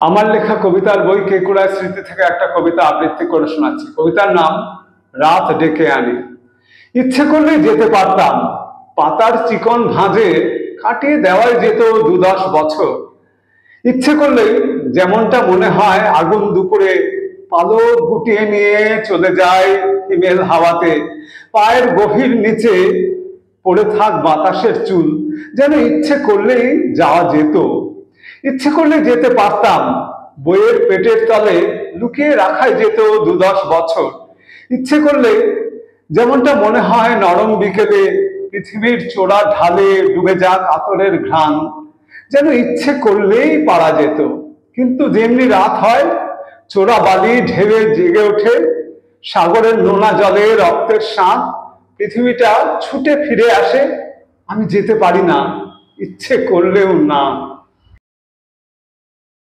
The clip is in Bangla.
আমার লেখা কবিতার বই কেকুড়ায় স্মৃতি থেকে একটা কবিতা আবৃত্তি করে শোনাচ্ছি। কবিতার নাম রাত ডেকে আনে। ইচ্ছে করলে যেতে পারতাম, পাতার চিকন ভাঁজে কাটিয়ে দেওয়াই যেত ২-১০ বছর। ইচ্ছে করলে যেমনটা মনে হয় আগুন দুপুরে পালক গুটিয়ে নিয়ে চলে যায় হিমেল হাওয়াতে, পায়ের গভীর নিচে পড়ে থাক বাতাসের চুল, যেন ইচ্ছে করলেই যাওয়া যেত। ইচ্ছে করলে যেতে পারতাম, বইয়ের পেটের তলে লুকিয়ে রাখাই যেত ২-১০ বছর। ইচ্ছে করলে যেমনটা মনে হয় নরম বিকেলে পৃথিবীর চোরা ঢালে ডুবে যাক আতরের ঘ্রাণ, যেন ইচ্ছে করলেই পারা যেত। কিন্তু যেমনি রাত হয়, চোরা বালি ঢেউয়ে জেগে ওঠে, সাগরের নোনা জলে রক্তের স্বাদ, পৃথিবীটা ছুটে ফিরে আসে, আমি যেতে পারি না, ইচ্ছে করলেও না।